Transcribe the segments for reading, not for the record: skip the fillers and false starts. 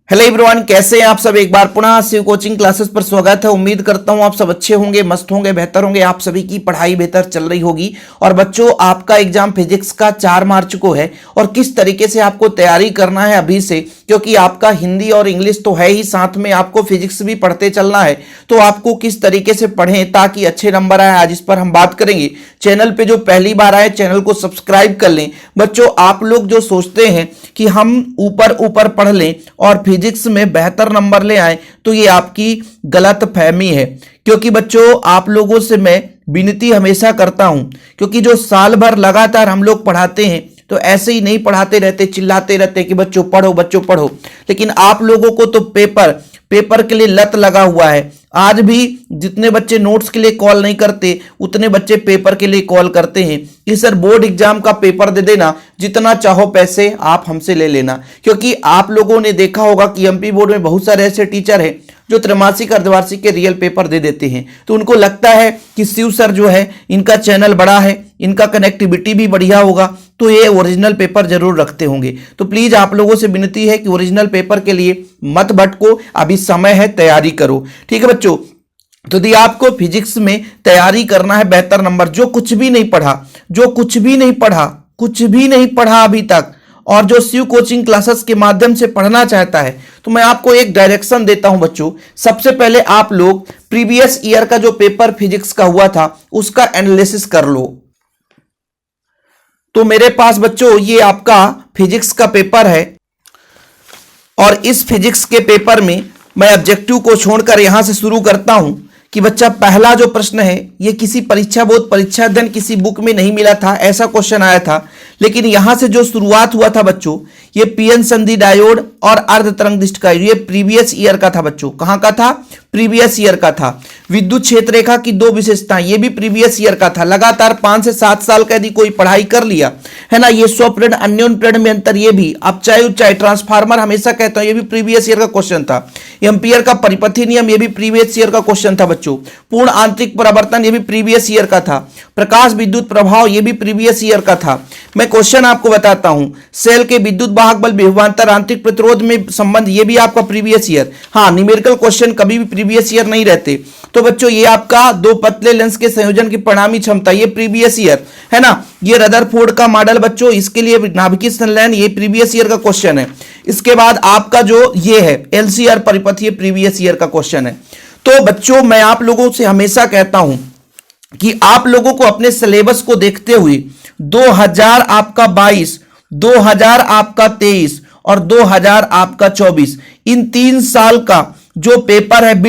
Hello everyone, कैसे हैं आप सब। एक बार पुनः शिव कोचिंग क्लासेस पर स्वागत है। उम्मीद करता हूं आप सब अच्छे होंगे, मस्त होंगे, बेहतर होंगे। आप सभी की पढ़ाई बेहतर चल रही होगी। और बच्चों, आपका एग्जाम फिजिक्स का 4 मार्च को है और किस तरीके से आपको तैयारी करना है अभी से, क्योंकि आपका हिंदी और इंग्लिश तो है ही, साथ में आपको फिजिक्स भी पढ़ते चलना है। तो आपको किस तरीके से पढ़ें ताकि अच्छे नंबर आए, आज इस पर हम बात करेंगे। चैनल पे जो पहली बार आए चैनल को सब्सक्राइब कर लें। बच्चों, आप लोग जो सोचते हैं कि हम ऊपर ऊपर पढ़ लें और फिजिक्स में बेहतर नंबर ले आए, तो ये आपकी गलत फहमी है। क्योंकि बच्चों, आप लोगों से मैं विनती हमेशा करता हूं, क्योंकि जो साल भर लगातार हम लोग पढ़ाते हैं तो ऐसे ही नहीं पढ़ाते रहते, चिल्लाते रहते कि बच्चों पढ़ो बच्चों पढ़ो। लेकिन आप लोगों को तो पेपर के लिए लत लगा हुआ है। आज भी जितने बच्चे नोट्स के लिए कॉल नहीं करते, उतने बच्चे पेपर के लिए कॉल करते हैं कि सर बोर्ड एग्जाम का पेपर दे देना, जितना चाहो पैसे आप हमसे ले लेना। क्योंकि आप लोगों ने देखा होगा कि एमपी बोर्ड में बहुत सारे ऐसे टीचर हैं जो त्रैमासिक अर्धवार्षिक के रियल पेपर दे देते हैं। तो उनको लगता है कि शिव सर जो है, इनका चैनल बड़ा है, इनका कनेक्टिविटी भी बढ़िया होगा, तो ये ओरिजिनल पेपर जरूर रखते होंगे। तो प्लीज आप लोगों से विनती है कि ओरिजिनल पेपर के लिए मत भटको, अभी समय है, तैयारी करो। ठीक है बच्चों। तो यदि आपको फिजिक्स में तैयारी करना है बेहतर नंबर, जो कुछ भी नहीं पढ़ा अभी तक, और जो शिव कोचिंग क्लासेस के माध्यम से पढ़ना चाहता है, तो मैं आपको एक डायरेक्शन देता हूं बच्चों। सबसे पहले आप लोग प्रीवियस ईयर का जो पेपर फिजिक्स का हुआ था उसका एनालिसिस कर लो। तो मेरे पास बच्चों ये आपका फिजिक्स का पेपर है, और इस फिजिक्स के पेपर में मैं ऑब्जेक्टिव को छोड़कर यहां से शुरू करता हूं कि बच्चा, पहला जो प्रश्न है ये किसी परीक्षा बोर्ड परीक्षा अध्ययन किसी बुक में नहीं मिला था, ऐसा क्वेश्चन आया था। लेकिन यहां से जो शुरुआत हुआ था बच्चों, ये पीएन संधि डायोड और अर्ध तरंग डिस्क का, ये प्रीवियस ईयर का था बच्चों। कहां का था? प्रीवियस ईयर का था। विद्युत क्षेत्र रेखा की 2 विशेषताएं, ये भी प्रीवियस ईयर का था। लगातार 5 से 7 साल का यदि कोई पढ़ाई कर लिया है ना, ये स्वप्रेरण अन्योन प्रेरण में अंतर, ये भी अब चाहे ट्रांसफार्मर, हमेशा कहता हूं ये भी प्रीवियस ईयर का क्वेश्चन था। एम्पियर का परिपथी नियम, ये भी प्रीवियस ईयर का क्वेश्चन था बच्चों। पूर्ण आंतरिक परावर्तन, ये भी प्रीवियस ईयर का था। प्रकाश विद्युत प्रभाव, ये भी प्रीवियस ईयर का था। मैं क्वेश्चन आपको बताता हूं, सेल के विद्युत वाहक बल विभवांतर आंतरिक प्रतिरोध में संबंध, ये भी आपका प्रीवियस ईयर। हाँ, न्यूमेरिकल क्वेश्चन कभी भी प्रीवियस ईयर नहीं रहते। तो बच्चों, ये आपका 2 पतले लेंस के संयोजन की परिणामी क्षमता, ये प्रीवियस ईयर है ना। ये रदरफोर्ड का मॉडल बच्चों, इसके लिए नाभिकीय संलयन, ये प्रीवियस ईयर का क्वेश्चन है। इसके बाद आपका जो ये है एलसीआर परिपथ, ये प्रीवियस ईयर का क्वेश्चन है। तो बच्चों, मैं आप लोगों से हमेशा कहता हूं कि आप लोगों को अपने सिलेबस को देखते हुए 2000 आपका 22, 2000 आपका 23 और 2000 आपका 24, इन 3 साल का जो पेपर है,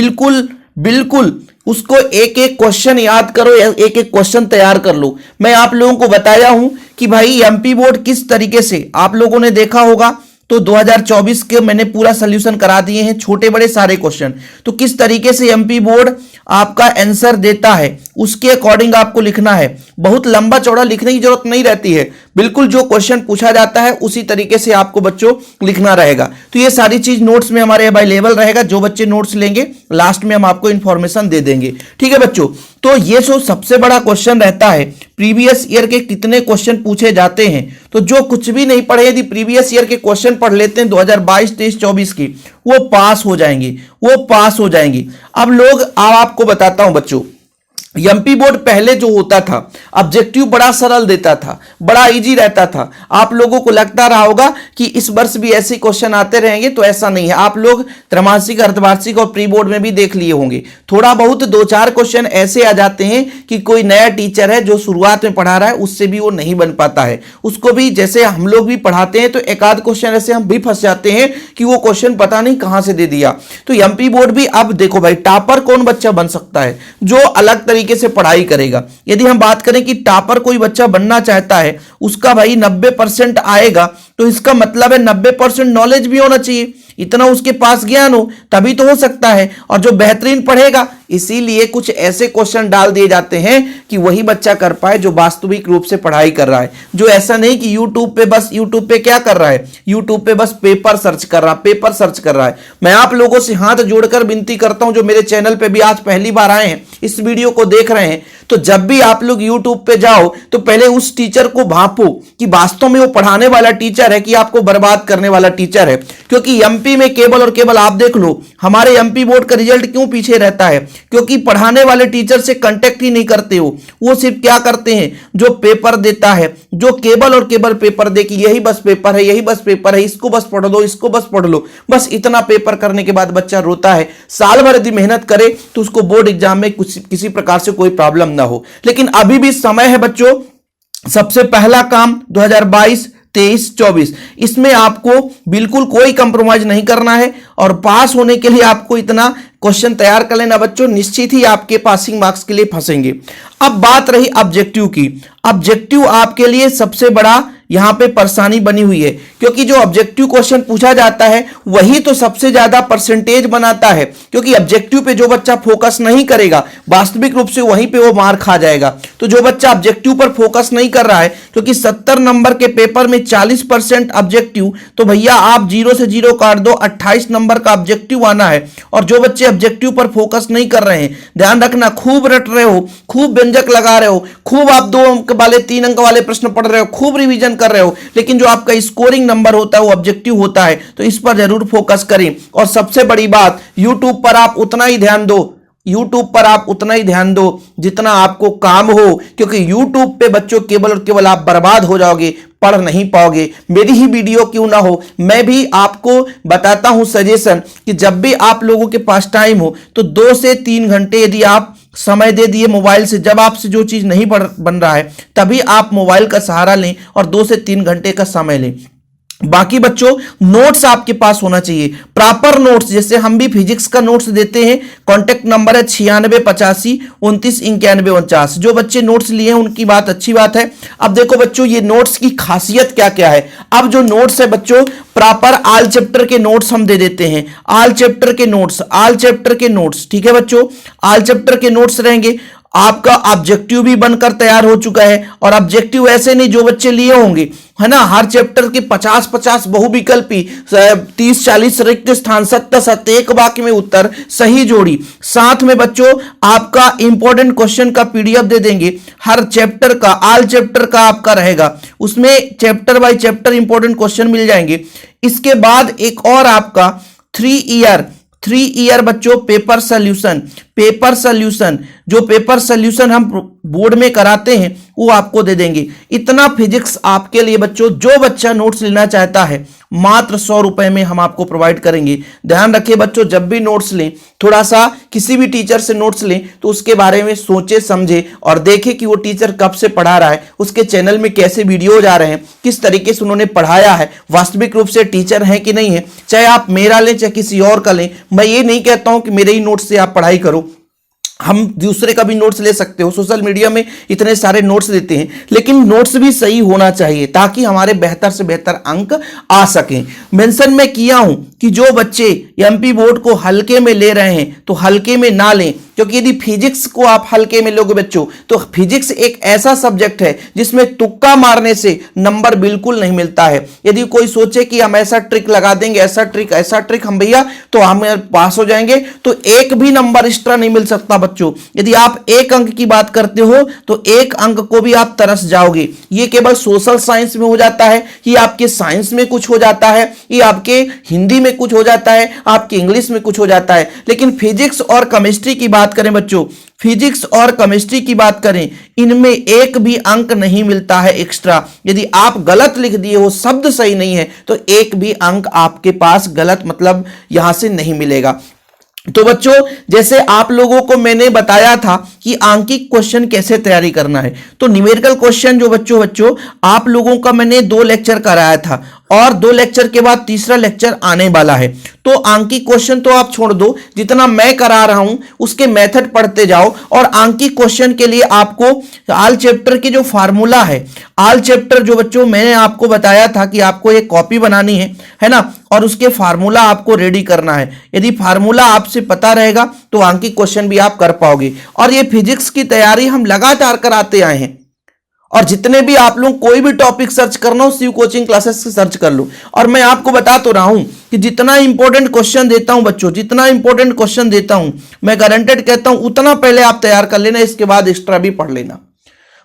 बिल्कुल उसको एक एक क्वेश्चन याद करो, एक एक क्वेश्चन तैयार कर लो। मैं आप लोगों को बताया हूं कि भाई एमपी बोर्ड किस तरीके से, आप लोगों ने देखा होगा तो 2024 के मैंने पूरा सॉल्यूशन करा दिए हैं, छोटे बड़े सारे क्वेश्चन। तो किस तरीके से एमपी बोर्ड आपका आंसर देता है उसके अकॉर्डिंग आपको लिखना है। बहुत लंबा चौड़ा लिखने की जरूरत नहीं रहती है, बिल्कुल जो क्वेश्चन पूछा जाता है उसी तरीके से आपको बच्चों लिखना रहेगा। तो ये सारी चीज नोट्स में हमारे अवेलेबल रहेगा। जो बच्चे नोट्स लेंगे लास्ट में हम आपको इंफॉर्मेशन दे देंगे। ठीक है बच्चों। तो ये सबसे बड़ा क्वेश्चन रहता है, प्रीवियस ईयर के कितने क्वेश्चन पूछे जाते हैं। तो जो कुछ भी नहीं पढ़े, यदि प्रीवियस ईयर के क्वेश्चन पढ़ लेते हैं 2022, 23, 24 की, वो पास हो जाएंगे। अब आपको बताता हूं बच्चों, एमपी बोर्ड पहले जो होता था, ऑब्जेक्टिव बड़ा सरल देता था, बड़ा इजी रहता था। आप लोगों को लगता रहा होगा कि इस वर्ष भी ऐसे क्वेश्चन आते रहेंगे, तो ऐसा नहीं है। आप लोग त्रैमासिक अर्धवार्षिक और प्री बोर्ड में भी देख लिए होंगे, थोड़ा बहुत 2-4 क्वेश्चन ऐसे आ जाते हैं कि कोई नया टीचर है जो शुरुआत में पढ़ा रहा है, उससे भी वो नहीं बन पाता है। उसको भी जैसे हम लोग भी पढ़ाते हैं, तो एक आध क्वेश्चन ऐसे हम भी फंस जाते हैं कि वो क्वेश्चन पता नहीं कहां से दे दिया। तो एमपी बोर्ड भी, अब देखो भाई, टॉपर कौन बच्चा बन सकता है? जो अलग तरीके से पढ़ाई करेगा। यदि हम बात करें कि टॉपर कोई बच्चा बनना चाहता है, उसका भाई 90% आएगा, तो इसका मतलब है 90% नॉलेज भी होना चाहिए। इतना उसके पास ज्ञान हो तभी तो हो सकता है। और जो बेहतरीन पढ़ेगा, इसीलिए कुछ ऐसे क्वेश्चन डाल दिए जाते हैं कि वही बच्चा कर पाए जो वास्तविक रूप से पढ़ाई कर रहा है, जो ऐसा नहीं कि यूट्यूब पे क्या कर रहा है, यूट्यूब पे बस पेपर सर्च कर रहा है। मैं आप लोगों से हाथ जोड़कर विनती करता हूं, जो मेरे चैनल पे भी आज पहली बार आए हैं, इस वीडियो को देख रहे हैं, तो जब भी आप लोग यूट्यूब पे जाओ तो पहले उस टीचर को भांपो कि वास्तव में वो पढ़ाने वाला टीचर है कि आपको बर्बाद करने वाला टीचर है। क्योंकि एमपी में केवल और केवल आप देख लो, हमारे एमपी बोर्ड का रिजल्ट क्यों पीछे रहता है, क्योंकि पढ़ाने वाले टीचर से कांटेक्ट ही नहीं करते हो। वो सिर्फ क्या करते हैं, जो पेपर देता है, जो केवल और केवल पेपर दे कि यही बस पेपर है, यही बस पेपर है, इसको बस पढ़ लो, इसको बस पढ़ लो, बस इतना पेपर करने के बाद बच्चा रोता है। साल भर यदि मेहनत करे तो उसको बोर्ड एग्जाम में किसी प्रकार से कोई प्रॉब्लम ना हो। लेकिन अभी भी समय है बच्चों, सबसे पहला काम 2022, 23, 24 इसमें आपको बिल्कुल कोई कंप्रोमाइज नहीं करना है और पास होने के लिए आपको इतना क्वेश्चन तैयार कर लेना बच्चों, निश्चित ही आपके पासिंग मार्क्स के लिए फंसेंगे। अब बात रही ऑब्जेक्टिव की। ऑब्जेक्टिव आपके लिए सबसे बड़ा यहां पे परेशानी बनी हुई है, क्योंकि जो ऑब्जेक्टिव क्वेश्चन पूछा जाता है वही तो सबसे ज्यादा परसेंटेज बनाता है। क्योंकि ऑब्जेक्टिव पे जो बच्चा फोकस नहीं करेगा वास्तविक रूप से वहीं पे वो मार खा जाएगा। तो जो बच्चा ऑब्जेक्टिव पर फोकस नहीं कर रहा है, क्योंकि 70 नंबर के पेपर में 40% ऑब्जेक्टिव, तो भैया आप 0 से 0 काट दो, 28 नंबर का ऑब्जेक्टिव आना है। और जो बच्चे ऑब्जेक्टिव पर फोकस नहीं कर रहे हैं, ध्यान रखना, खूब रट रहे हो, खूब व्यंजक लगा रहे हो, खूब आप 2 अंक वाले 3 अंक वाले प्रश्न पढ़ रहे हो, खूब रिवीजन कर रहे हो, लेकिन जो आपका स्कोरिंग नंबर होता है वो ऑब्जेक्टिव होता है। तो इस पर जरूर फोकस करें। और सबसे बड़ी बात, यूट्यूब पर आप उतना ही ध्यान दो जितना आपको काम हो, क्योंकि यूट्यूब पे बच्चों केवल और केवल आप बर्बाद हो जाओगे, पढ़ नहीं पाओगे। मेरी ही वीडियो क्यों ना हो, मैं भी आपको बताता हूं सजेशन कि जब भी आप लोगों के पास टाइम हो तो 2 से 3 घंटे यदि आप समय दे दिए मोबाइल से, जब आपसे जो चीज नहीं बन रहा है तभी आप मोबाइल का सहारा लें और 2 से 3 घंटे का समय लें। बाकी बच्चों नोट्स आपके पास होना चाहिए, प्रॉपर नोट्स। जैसे हम भी फिजिक्स का नोट्स देते हैं, कांटेक्ट नंबर है 9685299149। जो बच्चे नोट्स लिए हैं उनकी बात अच्छी बात है। अब देखो बच्चों, ये नोट्स की खासियत क्या क्या है। अब जो नोट्स है बच्चों, प्रॉपर ऑल चैप्टर के नोट्स हम दे देते हैं, ऑल चैप्टर के नोट्स, ठीक है बच्चों, ऑल चैप्टर के नोट्स रहेंगे। आपका ऑब्जेक्टिव भी बनकर तैयार हो चुका है, और ऑब्जेक्टिव ऐसे नहीं जो बच्चे लिए होंगे, है ना, हर चैप्टर के 50-50 बहुविकल्पी, 30-40 रिक्त स्थान, 70-70 एक वाक्य में उत्तर, सही जोड़ी। साथ में बच्चों आपका इंपॉर्टेंट क्वेश्चन का पीडीएफ दे देंगे, हर चैप्टर का, ऑल चैप्टर का आपका रहेगा, उसमें chapter by chapter important question मिल जाएंगे। इसके बाद एक और आपका 3 ईयर बच्चों पेपर सोल्यूशन, जो पेपर सोल्यूशन हम बोर्ड में कराते हैं वो आपको दे देंगे। इतना फिजिक्स आपके लिए बच्चों, जो बच्चा नोट्स लेना चाहता है मात्र 100 रुपए में हम आपको प्रोवाइड करेंगे। ध्यान रखिए बच्चों, जब भी नोट्स लें, थोड़ा सा किसी भी टीचर से नोट्स लें तो उसके बारे में सोचे समझे और देखें कि वो टीचर कब से पढ़ा रहा है, उसके चैनल में कैसे वीडियोज आ रहे हैं, किस तरीके से उन्होंने पढ़ाया है, वास्तविक रूप से टीचर है कि नहीं है। चाहे आप मेरा लें चाहे किसी और का लें, मैं ये नहीं कहता हूं कि मेरे ही नोट्स से आप पढ़ाई करो, हम दूसरे का भी नोट्स ले सकते हो। सोशल मीडिया में इतने सारे नोट्स देते हैं, लेकिन नोट्स भी सही होना चाहिए ताकि हमारे बेहतर से बेहतर अंक आ सकें। मेंशन मैं किया हूं कि जो बच्चे एमपी बोर्ड को हल्के में ले रहे हैं तो हल्के में ना लें, क्योंकि यदि फिजिक्स को आप हल्के में लोगे बच्चों तो फिजिक्स एक ऐसा सब्जेक्ट है जिसमें तुक्का मारने से नंबर बिल्कुल नहीं मिलता है। यदि कोई सोचे कि हम ऐसा ट्रिक लगा देंगे, ऐसा ट्रिक हम भैया तो हम पास हो जाएंगे, तो एक भी नंबर एक्स्ट्रा नहीं मिल सकता बच्चों। यदि आप 1 अंक की बात करते हो तो 1 अंक को भी आप तरस जाओगे। ये केवल सोशल साइंस में हो जाता है, ये आपके साइंस में कुछ हो जाता है, ये आपके हिंदी में कुछ हो जाता है, आपके इंग्लिश में कुछ हो जाता है। लेकिन फिजिक्स और केमिस्ट्री की बात करें बच्चों, फिजिक्स और केमिस्ट्री की बात करें, इनमें एक भी अंक नहीं मिलता है एक्स्ट्रा। यदि आप गलत लिख दिए हो, शब्द सही नहीं है, तो एक भी अंक आपके पास गलत मतलब यहां से नहीं मिलेगा। तो बच्चों जैसे आप लोगों को मैंने बताया था कि आंकिक क्वेश्चन कैसे तैयारी करना है, तो न्यूमेरिकल क्वेश्चन जो बच्चों आप लोगों का मैंने 2 लेक्चर कराया था, और 2 लेक्चर के बाद तीसरा लेक्चर आने वाला है। तो आंकिक क्वेश्चन तो आप छोड़ दो, जितना मैं करा रहा हूं उसके मेथड पढ़ते जाओ। और आंकिक क्वेश्चन के लिए आपको आल चैप्टर की जो फार्मूला है, आल चैप्टर जो बच्चों मैंने आपको बताया था कि आपको एक कॉपी बनानी है ना, और उसके फार्मूला आपको रेडी करना है। यदि फार्मूला आपसे पता रहेगा तो आंकिक क्वेश्चन भी आप कर पाओगे। और ये फिजिक्स की तैयारी हम लगातार कराते आए हैं, और जितने भी आप लोग कोई भी टॉपिक सर्च करना हो शिव कोचिंग क्लासेस से सर्च कर लो। और मैं आपको बता तो रहा हूं कि जितना इंपॉर्टेंट क्वेश्चन देता हूं बच्चों, जितना इंपॉर्टेंट क्वेश्चन देता हूं, मैं गारंटेड कहता हूं उतना पहले आप तैयार कर लेना, इसके बाद एक्स्ट्रा भी पढ़ लेना,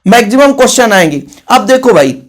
मैक्सिमम क्वेश्चन आएंगे। अब देखो भाई,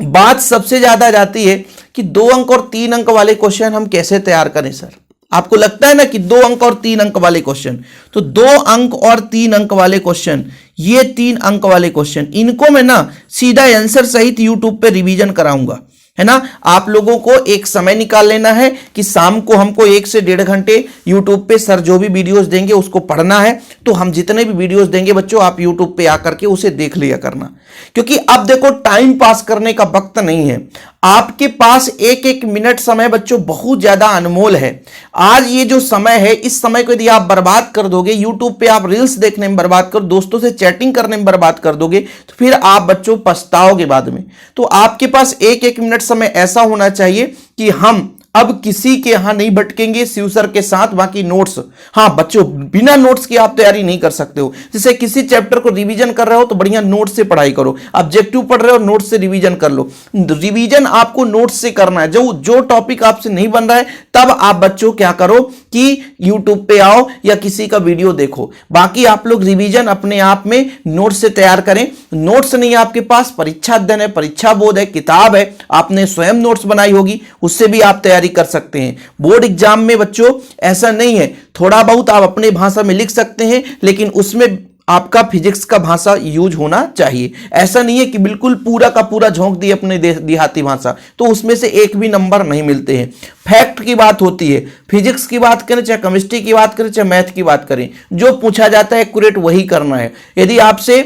बात सबसे ज्यादा जाती है कि 2 अंक और 3 अंक वाले क्वेश्चन हम कैसे तैयार करें सर। आपको लगता है ना कि 2 अंक और 3 अंक वाले क्वेश्चन, तो 2 अंक और 3 अंक वाले क्वेश्चन, ये 3 अंक वाले क्वेश्चन, इनको मैं ना सीधा आंसर सहित यूट्यूब पे रिवीजन कराऊंगा, है ना। आप लोगों को एक समय निकाल लेना है कि शाम को हमको 1 से 1.5 घंटे यूट्यूब पे सर जो भी वीडियोस देंगे उसको पढ़ना है। तो हम जितने भी वीडियोस देंगे बच्चों, आप यूट्यूब पे आकर के उसे देख लिया करना, क्योंकि अब देखो टाइम पास करने का वक्त नहीं है। आपके पास एक एक मिनट समय बच्चों बहुत ज्यादा अनमोल है। आज ये जो समय है, इस समय को यदि आप बर्बाद कर दोगे, यूट्यूब पे आप रील्स देखने में बर्बाद कर, दोस्तों से चैटिंग करने में बर्बाद कर दोगे, तो फिर आप बच्चों पछताओगे बाद में। तो आपके पास एक एक मिनट समय ऐसा होना चाहिए कि हम अब किसी के यहां नहीं भटकेंगे, शिव सर के साथ। बाकी नोट्स, हाँ बच्चों, बिना नोट्स की आप तैयारी नहीं कर सकते हो। जैसे किसी चैप्टर को रिवीजन कर रहे हो तो बढ़िया नोट्स से पढ़ाई करो, ऑब्जेक्टिव पढ़ रहे हो नोट्स से रिवीजन कर लो। रिवीजन आपको नोट्स से करना है। जो टॉपिक आपसे नहीं बन रहा है, तब आप बच्चों क्या करो कि यूट्यूब पे आओ या किसी का वीडियो देखो। बाकी आप लोग रिवीजन अपने आप में नोट्स से तैयार करें। नोट्स नहीं आपके पास, परीक्षा अध्ययन है, परीक्षा बोध है, किताब है, आपने स्वयं नोट्स बनाई होगी, उससे भी आप तैयारी कर सकते हैं। बोर्ड एग्जाम में बच्चों ऐसा नहीं है, थोड़ा बहुत आप अपने भाषा में लिख सकते हैं, लेकिन उसमें आपका फिजिक्स का भाषा यूज होना चाहिए। ऐसा नहीं है कि बिल्कुल पूरा का पूरा झोंक दिए अपने देहाती भाषा, तो उसमें से एक भी नंबर नहीं मिलते हैं। फैक्ट की बात होती है, फिजिक्स की बात करें, चाहे केमिस्ट्री की बात करें, चाहे मैथ की बात करें, जो पूछा जाता है एक्यूरेट वही करना है। यदि आपसे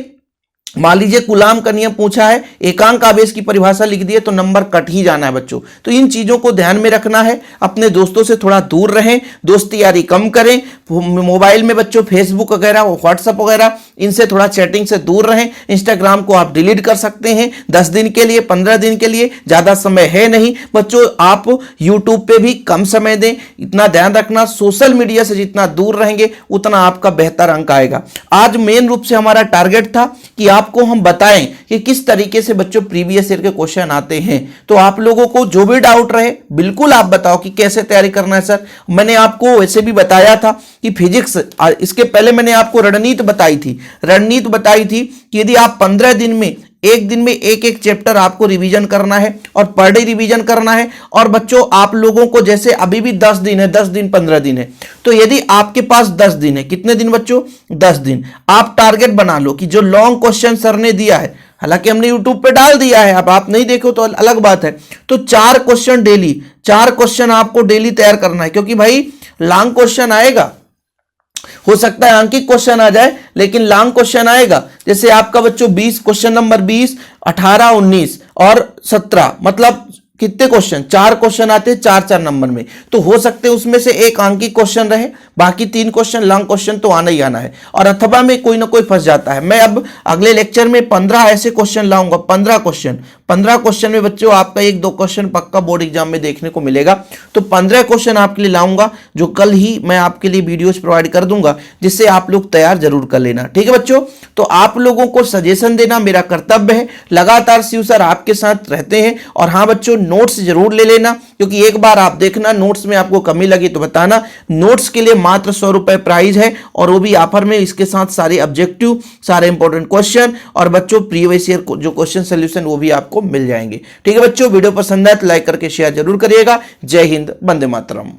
मान लीजिए कूलाम का नियम पूछा है, एकांक आवेश की परिभाषा लिख दी है, तो नंबर कट ही जाना है बच्चों। तो इन चीजों को ध्यान में रखना है। अपने दोस्तों से थोड़ा दूर रहें, दोस्ती यारी कम करें। मोबाइल में बच्चों फेसबुक वगैरह, व्हाट्सएप वगैरह, इनसे थोड़ा चैटिंग से दूर रहें। इंस्टाग्राम को आप डिलीट कर सकते हैं 10 दिन के लिए, 15 दिन के लिए, ज्यादा समय है नहीं बच्चों। आप यूट्यूब पे भी कम समय दें, इतना ध्यान रखना। सोशल मीडिया से जितना दूर रहेंगे उतना आपका बेहतर अंक आएगा। आज मेन रूप से हमारा टारगेट था कि आपको हम बताएं कि किस तरीके से बच्चों प्रीवियस ईयर के क्वेश्चन आते हैं। तो आप लोगों को जो भी डाउट रहे बिल्कुल आप बताओ कि कैसे तैयारी करना है सर। मैंने आपको वैसे भी बताया था कि फिजिक्स, इसके पहले मैंने आपको रणनीति बताई थी कि यदि आप 15 दिन में, एक दिन में एक एक चैप्टर आपको रिवीजन करना है और पर डे रिवीजन करना है। और बच्चों आप लोगों को जैसे अभी भी 10 दिन है, 10 दिन 15 दिन है, तो यदि आपके पास 10 दिन है, कितने दिन बच्चों? 10 दिन। आप टारगेट बना लो कि जो लॉन्ग क्वेश्चन सर ने दिया है, हालांकि हमने यूट्यूब पे डाल दिया है, अब आप नहीं देखो तो अलग बात है, तो 4 क्वेश्चन डेली, 4 क्वेश्चन आपको डेली तैयार करना है। क्योंकि भाई लॉन्ग क्वेश्चन आएगा, हो सकता है अंकित क्वेश्चन आ जाए, लेकिन लॉन्ग क्वेश्चन आएगा। जैसे आपका बच्चों 20, क्वेश्चन नंबर 20, 18, 19 और 17, मतलब कितने क्वेश्चन? 4 क्वेश्चन आते हैं 4-4 नंबर में। तो हो सकते हैं उसमें से एक अंकित क्वेश्चन रहे, बाकी 3 क्वेश्चन लॉन्ग क्वेश्चन तो आना ही आना है। और अथवा में कोई ना कोई फंस जाता है। मैं अब अगले लेक्चर में 15 ऐसे क्वेश्चन लाऊंगा, 15 क्वेश्चन में बच्चों आपका 1-2 क्वेश्चन पक्का बोर्ड एग्जाम में देखने को मिलेगा। तो 15 क्वेश्चन आपके लिए लाऊंगा, जो कल ही मैं आपके लिए वीडियोस प्रोवाइड कर दूंगा, जिससे आप लोग तैयार जरूर कर लेना। ठीक है बच्चों, तो आप लोगों को सजेशन देना मेरा कर्तव्य है। लगातार शिव सर आपके साथ रहते हैं। और हाँ बच्चों, नोट्स जरूर ले लेना, क्योंकि एक बार आप देखना नोट्स में आपको कमी लगी तो बताना। नोट्स के लिए मात्र 100 रुपए प्राइस है, और वो भी ऑफर में। इसके साथ सारे ऑब्जेक्टिव, सारे इंपॉर्टेंट क्वेश्चन और बच्चों प्रीवियस ईयर जो क्वेश्चन सोल्यूशन वो भी आपको मिल जाएंगे। ठीक है बच्चों, वीडियो पसंद आए तो लाइक करके शेयर जरूर करिएगा। जय हिंद, वंदे मातरम।